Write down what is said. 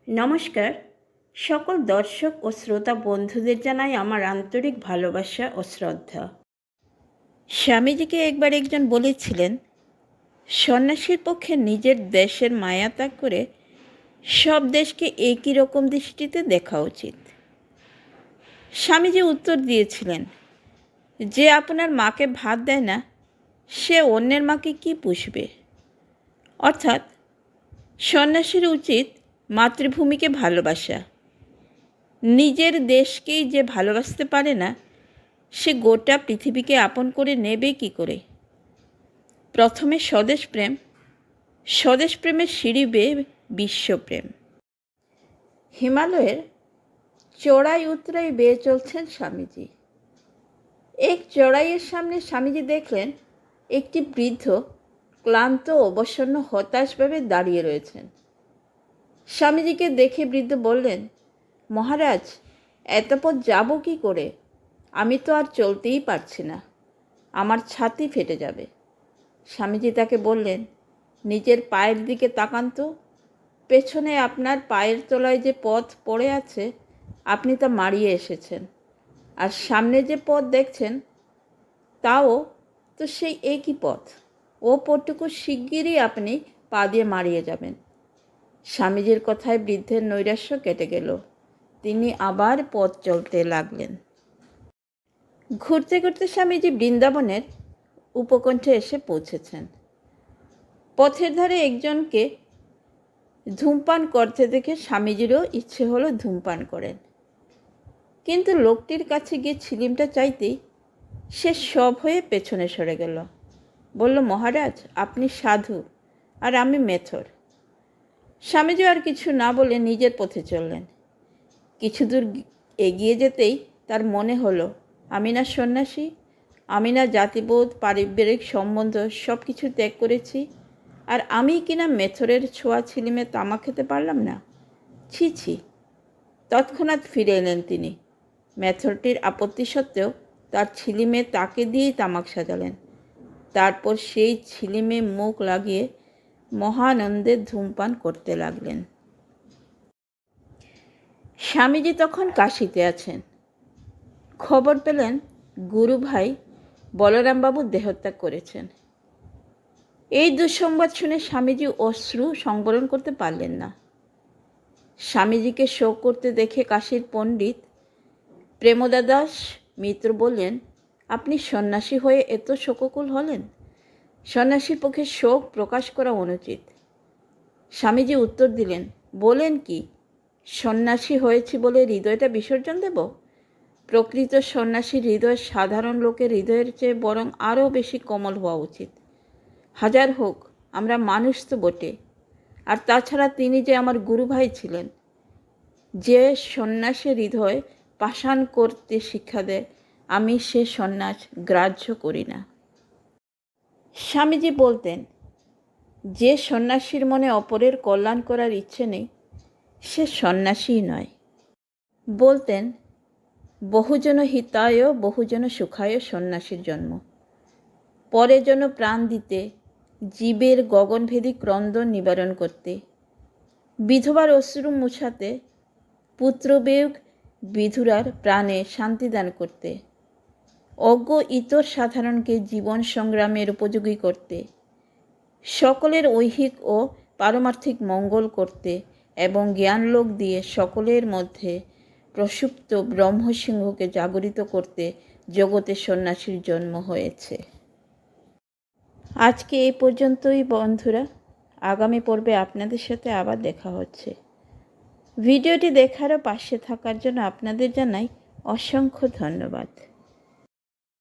নমস্কার। সকল দর্শক ও শ্রোতা বন্ধুদের জানাই আমার আন্তরিক ভালোবাসা ও শ্রদ্ধা। স্বামীজিকে একবার একজন বলেছিলেন, সন্ন্যাসীর পক্ষে নিজের দেশের মায়া ত্যাগ করে সব দেশকে একই রকম দৃষ্টিতে দেখা উচিত। স্বামীজি উত্তর দিয়েছিলেন, যে আপনার মাকে ভাত দেয় না সে অন্যের মাকে কি পুষবে। অর্থাৎ সন্ন্যাসীর উচিত মাতৃভূমিকে ভালোবাসা। নিজের দেশকেই যে ভালোবাসতে পারে না সে গোটা পৃথিবীকে আপন করে নেবে কি করে। প্রথমে স্বদেশপ্রেম, স্বদেশপ্রেমের সিঁড়ি বেয়ে বিশ্বপ্রেম। হিমালয়ের চড়াই উতরাই বেয়ে চলছেন স্বামীজি। এক চড়াইয়ের সামনে স্বামীজি দেখলেন একটি বৃদ্ধ ক্লান্ত অবসন্ন হতাশভাবে দাঁড়িয়ে রয়েছেন। স্বামীজিকে দেখে বৃদ্ধ বললেন, মহারাজ, এত পথ যাব কি করে? আমি তো আর চলতেই পারছি না, আমার ছাতি ফেটে যাবে। স্বামীজি তাকে বললেন, নিজের পায়ের দিকে তাকান তো, পেছনে আপনার পায়ের তলায় যে পথ পড়ে আছে আপনি তা মারিয়ে এসেছেন, আর সামনে যে পথ দেখছেন তাও তো সেই একই পথ। ও পথটুকু শিগগিরই আপনি পা দিয়ে মারিয়ে যাবেন। স্বামীজির কথায় বৃদ্ধের নৈরাশ্য কেটে গেল। তিনি আবার পথ চলতে লাগলেন। ঘুরতে ঘুরতে স্বামীজি বৃন্দাবনের উপকণ্ঠে এসে পৌঁছেছেন। পথের ধারে একজনকে ধূমপান করতে দেখে স্বামীজিরও ইচ্ছে হলো ধূমপান করেন। কিন্তু লোকটির কাছে গিয়ে ছিলিমটা চাইতেই সে সব হয়ে পেছনে সরে গেল। বলল, মহারাজ, আপনি সাধু আর আমি মেথর। স্বামীজি আর কিছু না বলে নিজের পথে চললেন। কিছু দূর এগিয়ে যেতেই তার মনে হলো, আমি না সন্ন্যাসী, আমি না জাতিবোধ, পারিবারিক সম্বন্ধ সব কিছু ত্যাগ করেছি, আর আমি কিনা মেথরের ছোঁয়া ছিলিমে তামাক খেতে পারলাম না। ছি ছি। তৎক্ষণাৎ ফিরে এলেন তিনি। মেথরটির আপত্তি সত্ত্বেও তার ছিলিমে তাকে দিয়েই তামাক সাজালেন। তারপর সেই ছিলিমে মুখ লাগিয়ে মহানন্দে ধূমপান করতে লাগলেন। স্বামীজি তখন কাশীতে আছেন। খবর পেলেন গুরু ভাই বলরামবাবু দেহত্যাগ করেছেন। এই দুঃসংবাদ শুনে স্বামীজি অশ্রু সংবরণ করতে পারলেন না। স্বামীজিকে শোক করতে দেখে কাশীর পণ্ডিত প্রেমদাদাস মিত্র বললেন, আপনি সন্ন্যাসী হয়ে এত শোককুল হলেন? সন্ন্যাসীর পক্ষে শোক প্রকাশ করা অনুচিত। স্বামীজি উত্তর দিলেন, বলেন কি, সন্ন্যাসী হয়েছি বলে হৃদয়টা বিসর্জন দেব? প্রকৃত সন্ন্যাসীর হৃদয় সাধারণ লোকের হৃদয়ের চেয়ে বরং আরও বেশি কোমল হওয়া উচিত। হাজার হোক, আমরা মানুষ তো বটে। আর তাছাড়া তিনি যে আমার গুরু ভাই ছিলেন, যে সন্ন্যাসের হৃদয় পাষাণ করতে শিক্ষা দেয়, আমি সে সন্ন্যাস গ্রাহ্য করি না। স্বামীজি বলতেন, যে সন্ন্যাসীর মনে অপরের কল্যাণ করার ইচ্ছে নেই সে সন্ন্যাসীই নয়। বলতেন, বহুজন হিতায় বহুজন সুখায় সন্ন্যাসীর জন্ম। পরের জন্য প্রাণ দিতে, জীবের গগনভেদী ক্রন্দন নিবারণ করতে, বিধবার অশ্রু মুছাতে, পুত্রবিয়োগ বিধুরার প্রাণে শান্তিদান করতে, অজ্ঞ ইতর সাধারণকে জীবন সংগ্রামের উপযোগী করতে, সকলের ঐহিক ও পারমার্থিক মঙ্গল করতে এবং জ্ঞানলোক দিয়ে সকলের মধ্যে প্রসুপ্ত ব্রহ্মসিংহকে জাগরিত করতে জগতে সন্ন্যাসীর জন্ম হয়েছে। আজকে এই পর্যন্তই বন্ধুরা। আগামী পর্বে আপনাদের সাথে আবার দেখা হচ্ছে। ভিডিওটি দেখার ও পাশে থাকার জন্য আপনাদের জানাই অসংখ্য ধন্যবাদ।